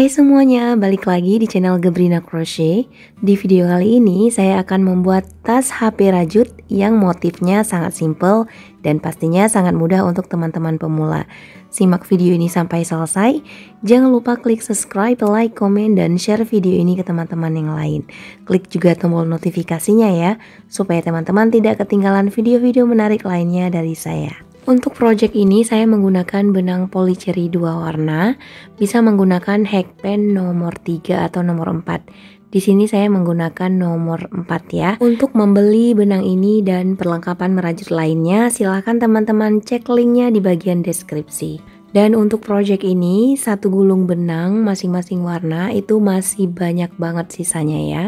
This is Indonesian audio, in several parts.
Hai semuanya, balik lagi di channel Gebrina Crochet. Di video kali ini saya akan membuat tas HP rajut yang motifnya sangat simple dan pastinya sangat mudah untuk teman-teman pemula. Simak video ini sampai selesai. Jangan lupa klik subscribe, like, komen, dan share video ini ke teman-teman yang lain. Klik juga tombol notifikasinya ya, supaya teman-teman tidak ketinggalan video-video menarik lainnya dari saya. Untuk project ini saya menggunakan benang polycherry 2 warna, bisa menggunakan hack pen nomor 3 atau nomor 4. Di sini saya menggunakan nomor 4 ya. Untuk membeli benang ini dan perlengkapan merajut lainnya, silahkan teman-teman cek linknya di bagian deskripsi. Dan untuk project ini, satu gulung benang masing-masing warna itu masih banyak banget sisanya ya.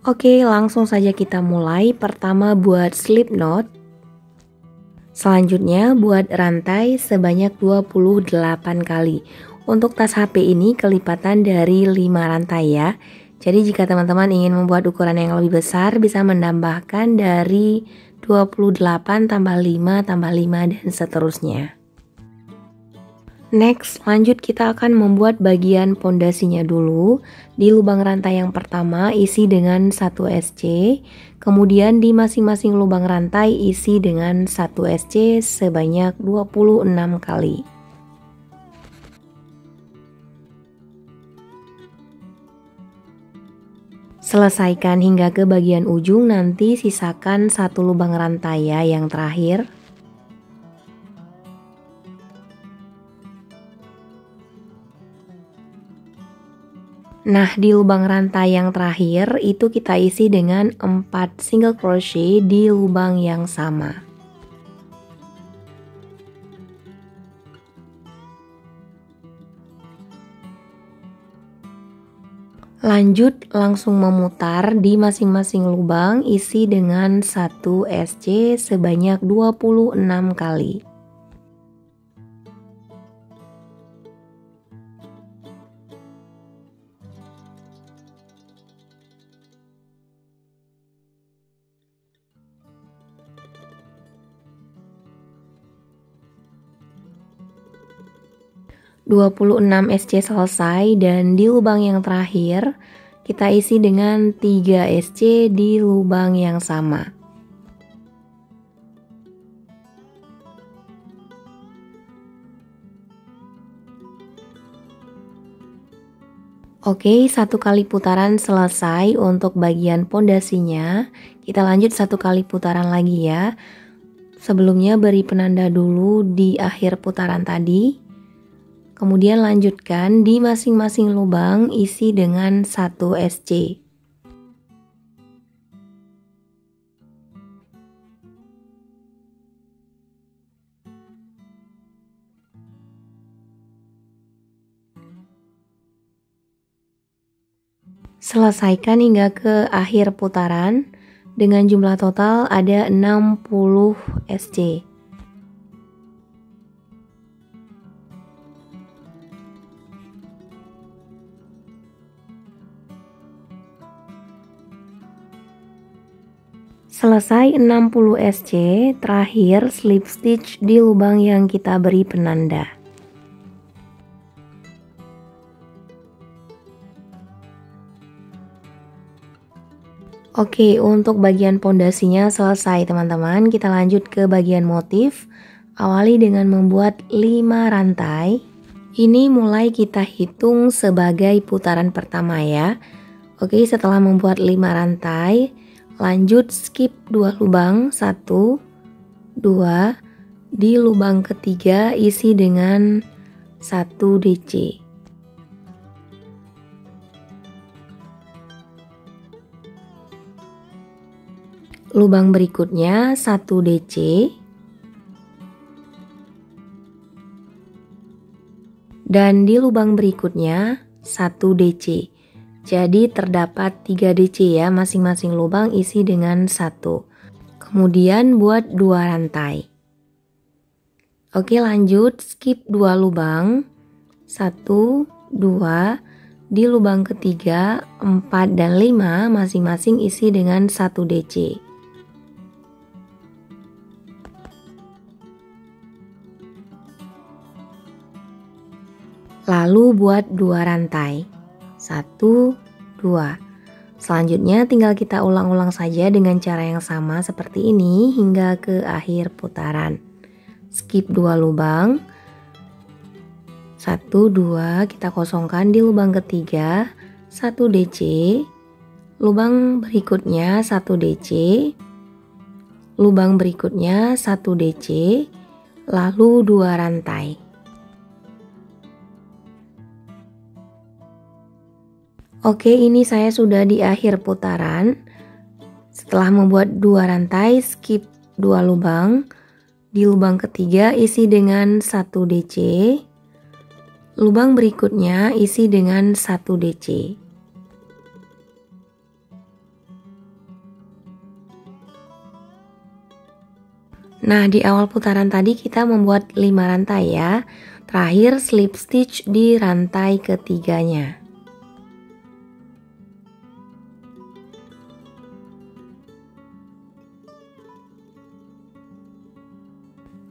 Oke, langsung saja kita mulai. Pertama buat slip knot. Selanjutnya buat rantai sebanyak 28 kali. Untuk tas HP ini kelipatan dari 5 rantai ya. Jadi jika teman-teman ingin membuat ukuran yang lebih besar, bisa menambahkan dari 28 tambah 5 tambah 5 dan seterusnya. Next, lanjut kita akan membuat bagian pondasinya dulu. Di lubang rantai yang pertama isi dengan 1 SC, kemudian di masing-masing lubang rantai isi dengan 1 SC sebanyak 26 kali. Selesaikan hingga ke bagian ujung, nanti sisakan satu lubang rantai ya yang terakhir. Nah, di lubang rantai yang terakhir itu kita isi dengan 4 single crochet di lubang yang sama. Lanjut langsung memutar di masing-masing lubang, isi dengan 1 SC sebanyak 26 kali. (26 SC selesai dan di lubang yang terakhir kita isi dengan 3 SC di lubang yang sama. Oke, satu kali putaran selesai untuk bagian pondasinya. Kita lanjut satu kali putaran lagi ya. Sebelumnya beri penanda dulu di akhir putaran tadi. Kemudian lanjutkan di masing-masing lubang isi dengan 1 SC. Selesaikan hingga ke akhir putaran. Dengan jumlah total ada 60 SC. Selesai 60 SC, terakhir slip stitch di lubang yang kita beri penanda. Oke, untuk bagian pondasinya selesai teman-teman. Kita lanjut ke bagian motif. Awali dengan membuat 5 rantai. Ini mulai kita hitung sebagai putaran pertama ya. Oke, setelah membuat 5 rantai, lanjut skip 2 lubang, 1, 2, di lubang ketiga isi dengan 1 DC. Lubang berikutnya 1 DC. Dan di lubang berikutnya 1 DC. Jadi terdapat 3 DC ya, masing-masing lubang isi dengan 1. Kemudian buat 2 rantai. Oke, lanjut skip 2 lubang. 1, 2, di lubang ketiga 4 dan 5 masing-masing isi dengan 1 DC. Lalu buat 2 rantai. 1, 2. Selanjutnya tinggal kita ulang-ulang saja dengan cara yang sama seperti ini hingga ke akhir putaran. Skip 2 lubang. 1, 2 kita kosongkan di lubang ketiga, 1 DC. Lubang berikutnya 1 DC. Lubang berikutnya 1 DC. Lalu 2 rantai. Oke, ini saya sudah di akhir putaran. Setelah membuat 2 rantai, skip 2 lubang. Di lubang ketiga isi dengan 1 DC. Lubang berikutnya isi dengan 1 DC. Nah, di awal putaran tadi kita membuat 5 rantai ya. Terakhir slip stitch di rantai ketiganya.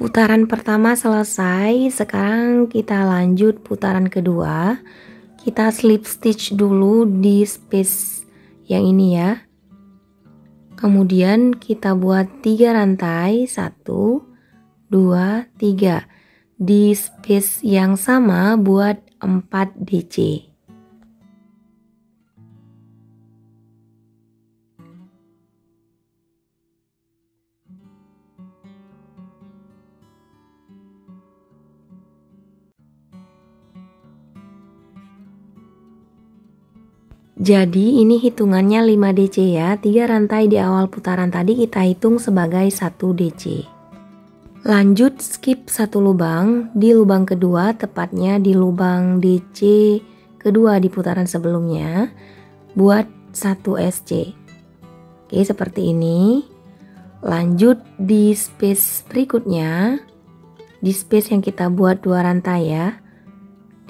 Putaran pertama selesai, sekarang kita lanjut putaran kedua. Kita slip stitch dulu di space yang ini ya. Kemudian kita buat 3 rantai, 1, 2, 3. Di space yang sama buat 4 DC. Jadi ini hitungannya 5 DC ya, 3 rantai di awal putaran tadi kita hitung sebagai 1 DC. Lanjut skip 1 lubang, di lubang kedua tepatnya di lubang DC kedua di putaran sebelumnya, buat 1 SC. Oke, seperti ini. Lanjut di space berikutnya, di space yang kita buat 2 rantai ya.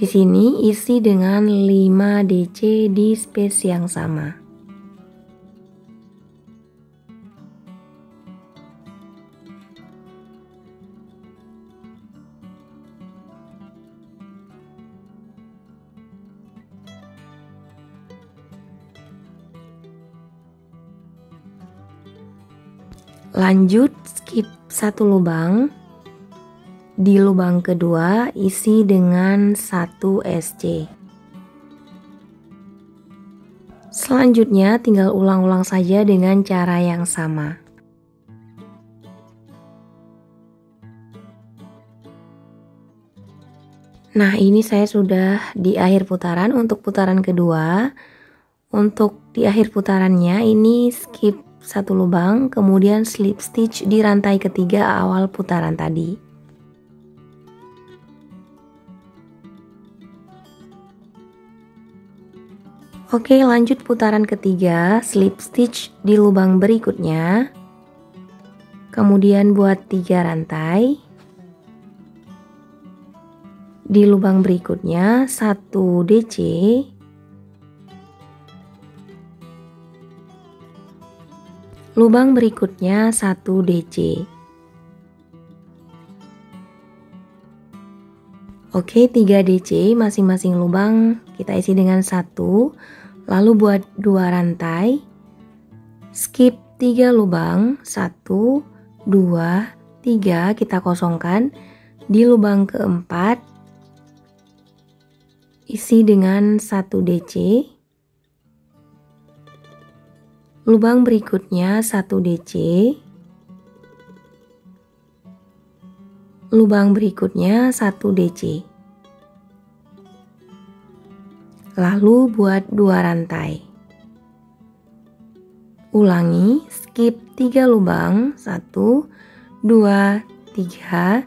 Di sini isi dengan 5 DC di space yang sama. Lanjut skip 1 lubang. Di lubang kedua isi dengan 1 SC. Selanjutnya tinggal ulang-ulang saja dengan cara yang sama. Nah, ini saya sudah di akhir putaran untuk putaran kedua. Untuk di akhir putarannya ini skip 1 lubang, kemudian slip stitch di rantai ketiga awal putaran tadi. Oke, lanjut putaran ketiga, slip stitch di lubang berikutnya. Kemudian buat 3 rantai. Di lubang berikutnya 1 DC. Lubang berikutnya 1 DC. Oke, 3 DC masing-masing lubang kita isi dengan 1. Lalu buat 2 rantai, skip 3 lubang, 1, 2, 3 kita kosongkan. Di lubang keempat isi dengan 1 DC. Lubang berikutnya 1 DC. Lubang berikutnya 1 DC. Lalu buat 2 rantai. Ulangi, skip 3 lubang, 1, 2, 3.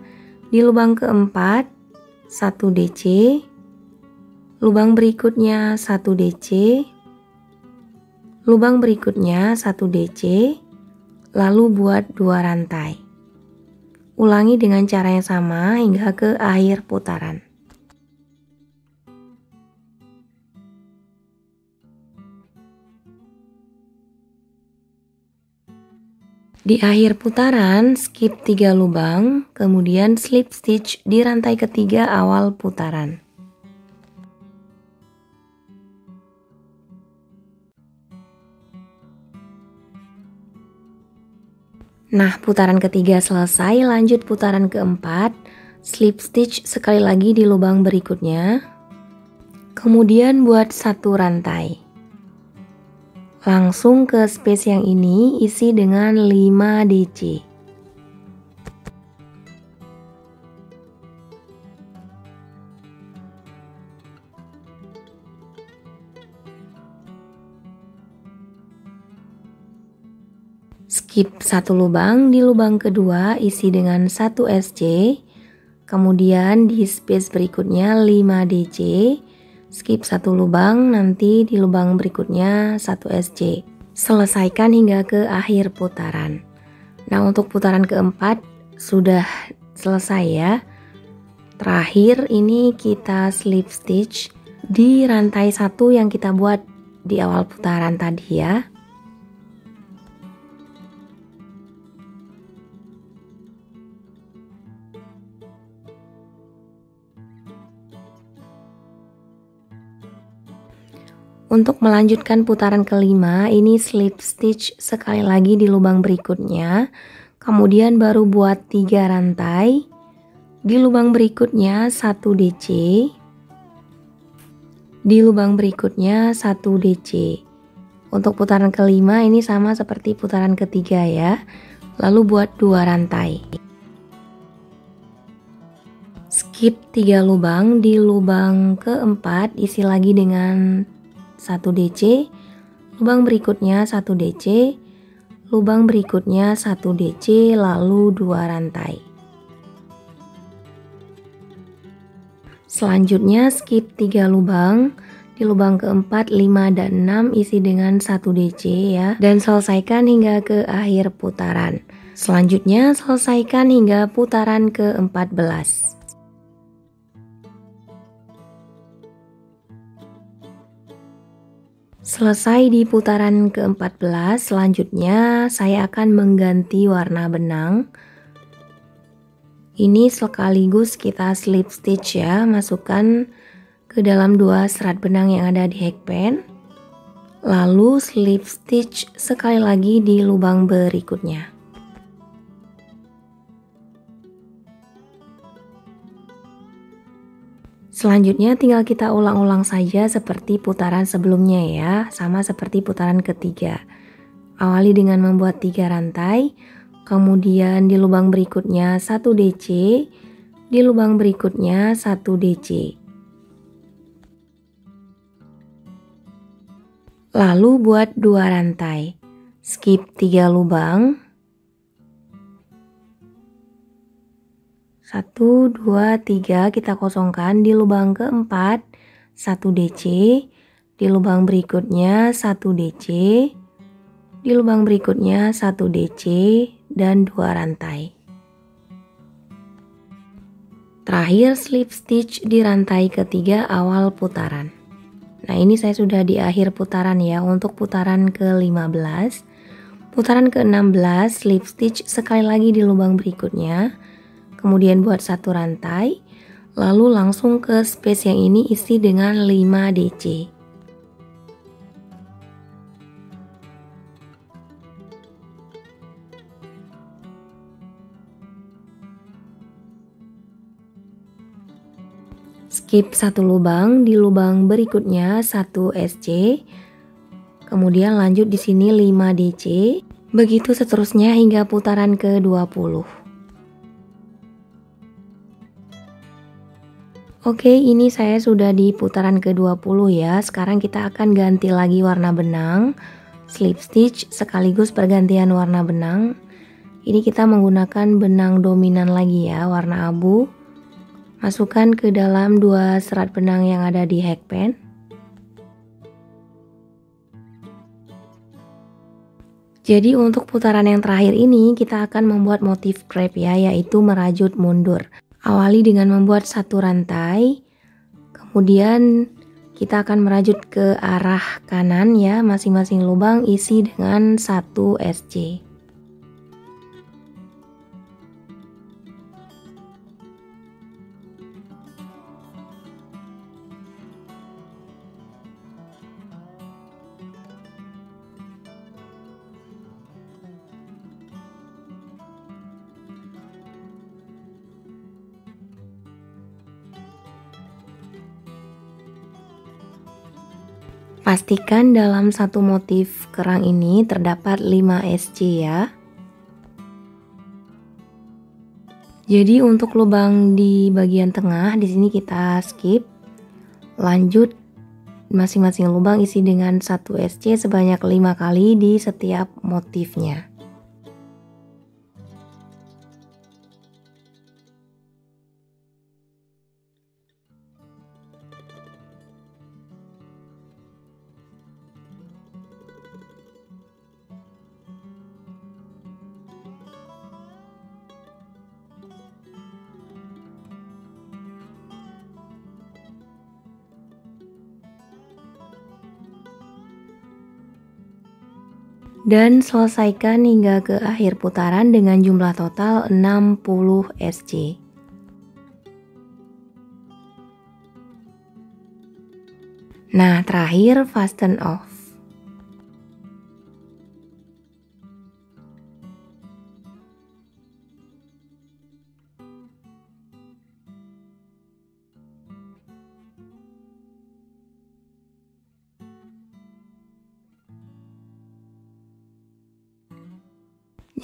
Di lubang keempat 1 DC. Lubang berikutnya 1 DC. Lubang berikutnya 1 DC. Lalu buat 2 rantai. Ulangi dengan cara yang sama hingga ke akhir putaran. Di akhir putaran skip 3 lubang, kemudian slip stitch di rantai ketiga awal putaran. Nah, putaran ketiga selesai, lanjut putaran keempat, slip stitch sekali lagi di lubang berikutnya. Kemudian buat satu rantai. Langsung ke space yang ini isi dengan 5 DC. Skip satu lubang, di lubang kedua isi dengan 1 SC, kemudian di space berikutnya 5 DC, skip satu lubang, nanti di lubang berikutnya 1 SC. Selesaikan hingga ke akhir putaran. Nah, untuk putaran keempat sudah selesai ya. Terakhir ini kita slip stitch di rantai 1 yang kita buat di awal putaran tadi ya. Untuk melanjutkan putaran kelima, ini slip stitch sekali lagi di lubang berikutnya, kemudian baru buat 3 rantai, di lubang berikutnya 1 DC, di lubang berikutnya 1 DC. Untuk putaran kelima ini sama seperti putaran ketiga ya, lalu buat 2 rantai. Skip 3 lubang, di lubang keempat isi lagi dengan 1 DC, lubang berikutnya 1 DC, lubang berikutnya 1 DC, lalu 2 rantai. Selanjutnya skip 3 lubang, di lubang keempat 5 dan 6 isi dengan 1 DC ya, dan selesaikan hingga ke akhir putaran. Selanjutnya selesaikan hingga putaran ke-14. Selesai di putaran ke-14, selanjutnya saya akan mengganti warna benang. Ini sekaligus kita slip stitch ya, masukkan ke dalam 2 serat benang yang ada di hackpen. Lalu slip stitch sekali lagi di lubang berikutnya. Selanjutnya tinggal kita ulang-ulang saja seperti putaran sebelumnya ya, sama seperti putaran ketiga. Awali dengan membuat 3 rantai, kemudian di lubang berikutnya 1 DC, di lubang berikutnya 1 DC. Lalu buat 2 rantai, skip 3 lubang. 1, 2, 3 kita kosongkan, di lubang keempat 1 DC, di lubang berikutnya 1 DC, di lubang berikutnya 1 DC dan 2 rantai. Terakhir slip stitch di rantai ketiga awal putaran. Nah, ini saya sudah di akhir putaran ya. Untuk putaran ke-15, putaran ke-16 slip stitch sekali lagi di lubang berikutnya, kemudian buat 1 rantai, lalu langsung ke space yang ini isi dengan 5 DC. Skip 1 lubang, di lubang berikutnya 1 SC, kemudian lanjut di sini 5 DC, begitu seterusnya hingga putaran ke-20. Oke, ini saya sudah di putaran ke-20 ya. Sekarang kita akan ganti lagi warna benang, slip stitch sekaligus pergantian warna benang. Ini kita menggunakan benang dominan lagi ya, warna abu. Masukkan ke dalam 2 serat benang yang ada di hackpen. Jadi untuk putaran yang terakhir ini kita akan membuat motif crepe ya, yaitu merajut mundur. Awali dengan membuat 1 rantai, kemudian kita akan merajut ke arah kanan ya, masing-masing lubang isi dengan 1 SC. Pastikan dalam satu motif kerang ini terdapat 5 SC ya. Jadi untuk lubang di bagian tengah di sini kita skip. Lanjut masing-masing lubang isi dengan 1 SC sebanyak 5 kali di setiap motifnya. Dan selesaikan hingga ke akhir putaran dengan jumlah total 60 SC. Nah, terakhir fasten off.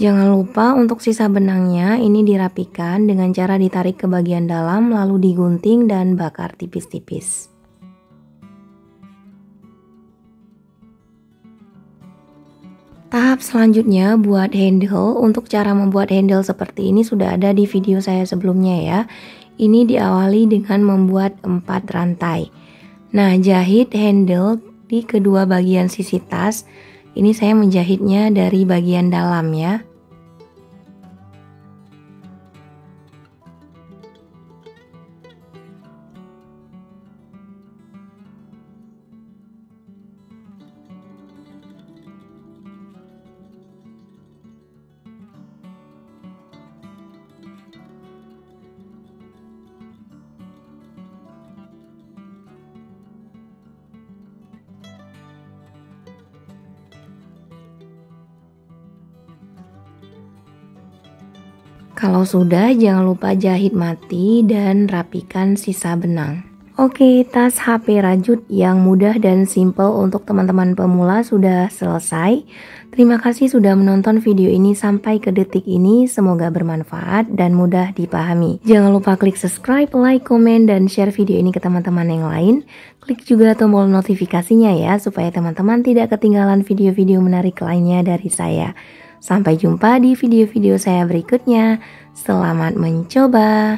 Jangan lupa untuk sisa benangnya ini dirapikan dengan cara ditarik ke bagian dalam lalu digunting dan bakar tipis-tipis. Tahap selanjutnya buat handle. Untuk cara membuat handle seperti ini sudah ada di video saya sebelumnya ya. Ini diawali dengan membuat 4 rantai. Nah, jahit handle di kedua bagian sisi tas. Ini saya menjahitnya dari bagian dalam ya. Kalau sudah, jangan lupa jahit mati dan rapikan sisa benang. Oke, tas HP rajut yang mudah dan simple untuk teman-teman pemula sudah selesai. Terima kasih sudah menonton video ini sampai ke detik ini. Semoga bermanfaat dan mudah dipahami. Jangan lupa klik subscribe, like, komen, dan share video ini ke teman-teman yang lain. Klik juga tombol notifikasinya ya, supaya teman-teman tidak ketinggalan video-video menarik lainnya dari saya. Sampai jumpa di video-video saya berikutnya. Selamat mencoba.